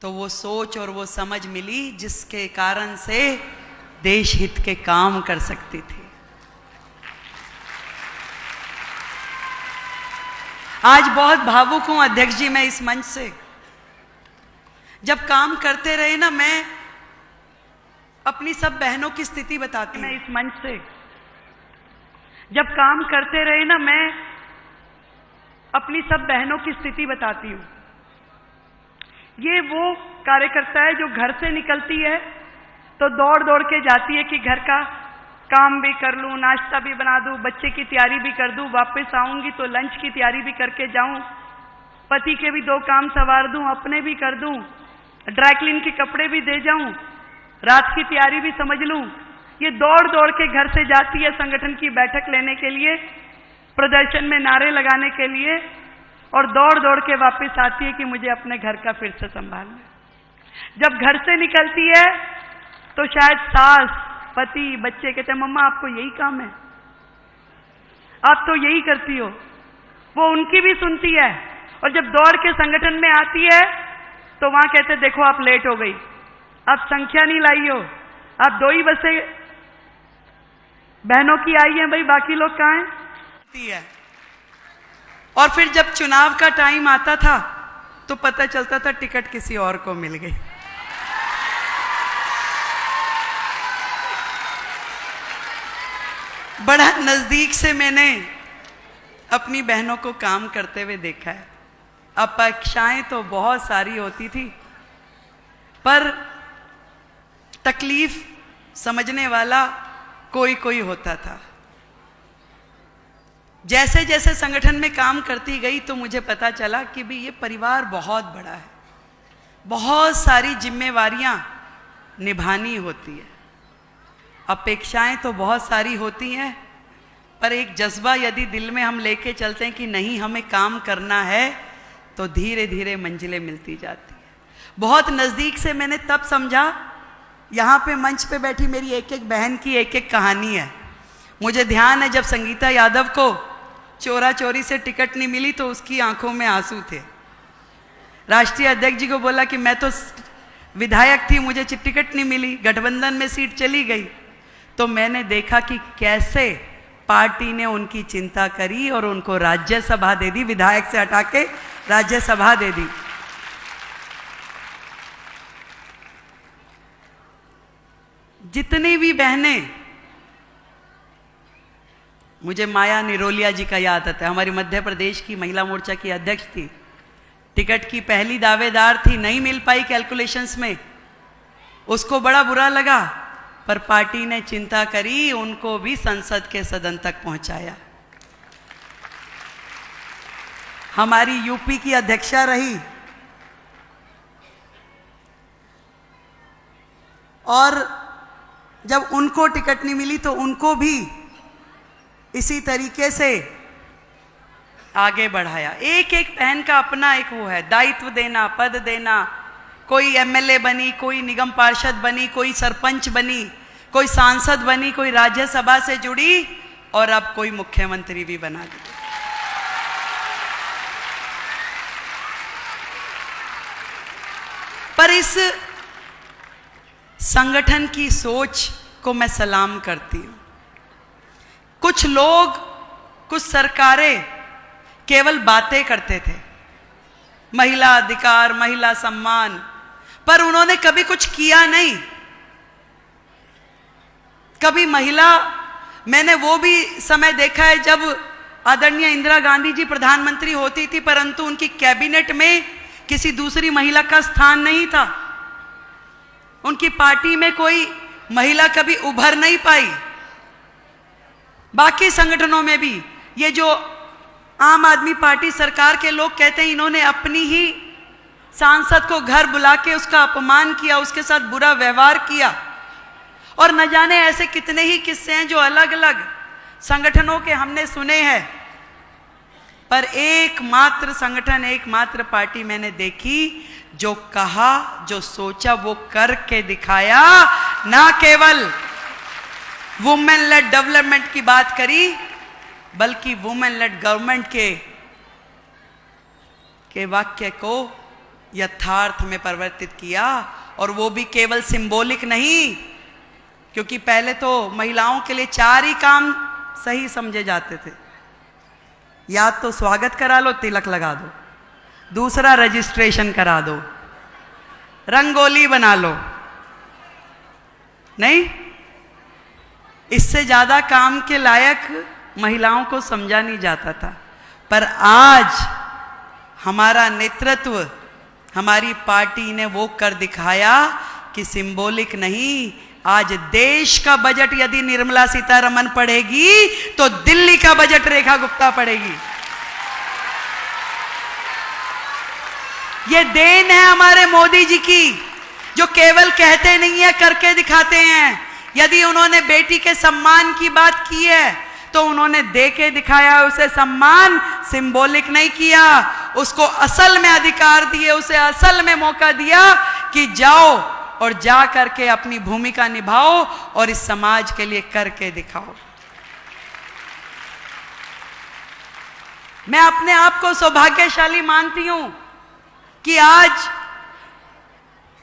तो वो सोच और वो समझ मिली जिसके कारण से देश हित के काम कर सकती थी। आज बहुत भावुक हूं अध्यक्ष जी मैं इस मंच से। जब काम करते रहे ना, मैं अपनी सब बहनों की स्थिति बताती हूं। मैं इस मंच से जब काम करते रहे ना, मैं अपनी सब बहनों की स्थिति बताती हूं। ये वो कार्यकर्ता है जो घर से निकलती है तो दौड़ दौड़ के जाती है कि घर का काम भी कर लूं, नाश्ता भी बना दूं, बच्चे की तैयारी भी कर दूं, वापस आऊंगी तो लंच की तैयारी भी करके जाऊं, पति के भी 2 काम संवार दूं, अपने भी कर दूं, ड्राई क्लीन के कपड़े भी दे जाऊं, रात की तैयारी भी समझ लूं। ये दौड़ दौड़ के घर से जाती है संगठन की बैठक लेने के लिए, प्रदर्शन में नारे लगाने के लिए, और दौड़ दौड़ के वापस आती है कि मुझे अपने घर का फिर से संभालना है। जब घर से निकलती है तो शायद सास, पति, बच्चे कहते हैं मम्मा आपको यही काम है, आप तो यही करती हो। वो उनकी भी सुनती है, और जब दौड़ के संगठन में आती है तो वहां कहते देखो आप लेट हो गई, आप संख्या नहीं लाई हो, आप 2 ही बसें बहनों की आई हैं, भाई बाकी लोग कहाँ हैं? और फिर जब चुनाव का टाइम आता था तो पता चलता था टिकट किसी और को मिल गई। बड़ा नजदीक से मैंने अपनी बहनों को काम करते हुए देखा है। अपेक्षाएं तो बहुत सारी होती थी, पर तकलीफ समझने वाला कोई कोई होता था। जैसे जैसे संगठन में काम करती गई तो मुझे पता चला कि भी ये परिवार बहुत बड़ा है, बहुत सारी जिम्मेवारियां निभानी होती है। अपेक्षाएं तो बहुत सारी होती हैं, पर एक जज्बा यदि दिल में हम लेके चलते हैं कि नहीं हमें काम करना है, तो धीरे धीरे मंजिलें मिलती जाती है। बहुत नज़दीक से मैंने तब समझा, यहाँ पे मंच पे बैठी मेरी एक एक बहन की एक एक कहानी है। मुझे ध्यान है जब संगीता यादव को चोरा चोरी से टिकट नहीं मिली तो उसकी आंखों में आंसू थे। राष्ट्रीय अध्यक्ष जी को बोला कि मैं तो विधायक थी, मुझे टिकट नहीं मिली, गठबंधन में सीट चली गई। तो मैंने देखा कि कैसे पार्टी ने उनकी चिंता करी और उनको राज्यसभा दे दी, विधायक से हटा के राज्यसभा दे दी। जितनी भी बहनें, मुझे माया निरोलिया जी का याद आता है, हमारी मध्य प्रदेश की महिला मोर्चा की अध्यक्ष थी, टिकट की पहली दावेदार थी, नहीं मिल पाई कैलकुलेशंस में, उसको बड़ा बुरा लगा, पर पार्टी ने चिंता करी, उनको भी संसद के सदन तक पहुंचाया। हमारी यूपी की अध्यक्षा रही, और जब उनको टिकट नहीं मिली तो उनको भी इसी तरीके से आगे बढ़ाया। एक एक बहन का अपना एक वो है, दायित्व देना, पद देना। कोई एमएलए बनी, कोई निगम पार्षद बनी, कोई सरपंच बनी, कोई सांसद बनी, कोई राज्यसभा से जुड़ी, और अब कोई मुख्यमंत्री भी बना दी। पर इस संगठन की सोच को मैं सलाम करती हूं। कुछ लोग, कुछ सरकारें केवल बातें करते थे, महिला अधिकार, महिला सम्मान, पर उन्होंने कभी कुछ किया नहीं। कभी महिला, मैंने वो भी समय देखा है जब आदरणीय इंदिरा गांधी जी प्रधानमंत्री होती थी, परंतु उनकी कैबिनेट में किसी दूसरी महिला का स्थान नहीं था। उनकी पार्टी में कोई महिला कभी उभर नहीं पाई। बाकी संगठनों में भी ये जो आम आदमी पार्टी सरकार के लोग कहते हैं, इन्होंने अपनी ही सांसद को घर बुला के उसका अपमान किया, उसके साथ बुरा व्यवहार किया, और न जाने ऐसे कितने ही किस्से हैं जो अलग अलग संगठनों के हमने सुने हैं। पर एकमात्र संगठन, एकमात्र पार्टी मैंने देखी जो कहा, जो सोचा वो करके दिखाया। ना केवल वुमेन लेड डेवलपमेंट की बात करी, बल्कि वुमेन लेड गवर्नमेंट के वाक्य को यथार्थ में परिवर्तित किया, और वो भी केवल सिंबॉलिक नहीं, क्योंकि पहले तो महिलाओं के लिए 4 ही काम सही समझे जाते थे। या तो स्वागत करा लो, तिलक लगा दो, दूसरा रजिस्ट्रेशन करा दो, रंगोली बना लो, नहीं, इससे ज्यादा काम के लायक महिलाओं को समझा नहीं जाता था। पर आज हमारा नेतृत्व, हमारी पार्टी ने वो कर दिखाया कि सिंबॉलिक नहीं, आज देश का बजट यदि निर्मला सीतारमण पढ़ेगी तो दिल्ली का बजट रेखा गुप्ता पढ़ेगी। ये देन है हमारे मोदी जी की, जो केवल कहते नहीं है, करके दिखाते हैं। यदि उन्होंने बेटी के सम्मान की बात की है तो उन्होंने दे के दिखाया, उसे सम्मान सिंबॉलिक नहीं किया, उसको असल में अधिकार दिए, उसे असल में मौका दिया कि जाओ और जा करके अपनी भूमिका निभाओ और इस समाज के लिए करके दिखाओ। मैं अपने आप को सौभाग्यशाली मानती हूं कि आज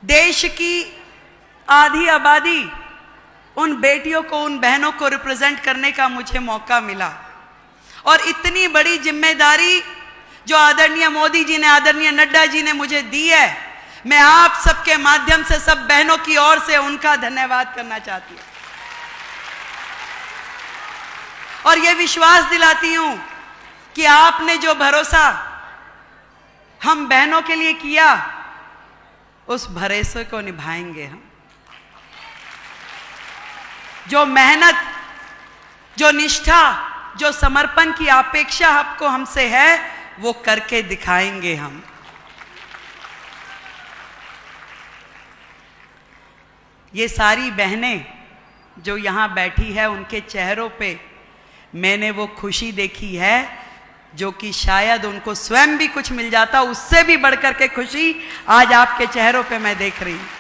देश की आधी आबादी, उन बेटियों को, उन बहनों को रिप्रेजेंट करने का मुझे मौका मिला। और इतनी बड़ी जिम्मेदारी जो आदरणीय मोदी जी ने, आदरणीय नड्डा जी ने मुझे दी है, मैं आप सबके माध्यम से सब बहनों की ओर से उनका धन्यवाद करना चाहती हूं। और यह विश्वास दिलाती हूं कि आपने जो भरोसा हम बहनों के लिए किया, उस भरोसे को निभाएंगे हम। जो मेहनत, जो निष्ठा, जो समर्पण की अपेक्षा आपको हमसे है, वो करके दिखाएंगे हम। ये सारी बहनें जो यहां बैठी है, उनके चेहरों पे मैंने वो खुशी देखी है जो कि शायद उनको स्वयं भी कुछ मिल जाता, उससे भी बढ़कर के खुशी आज आपके चेहरों पे मैं देख रही हूं।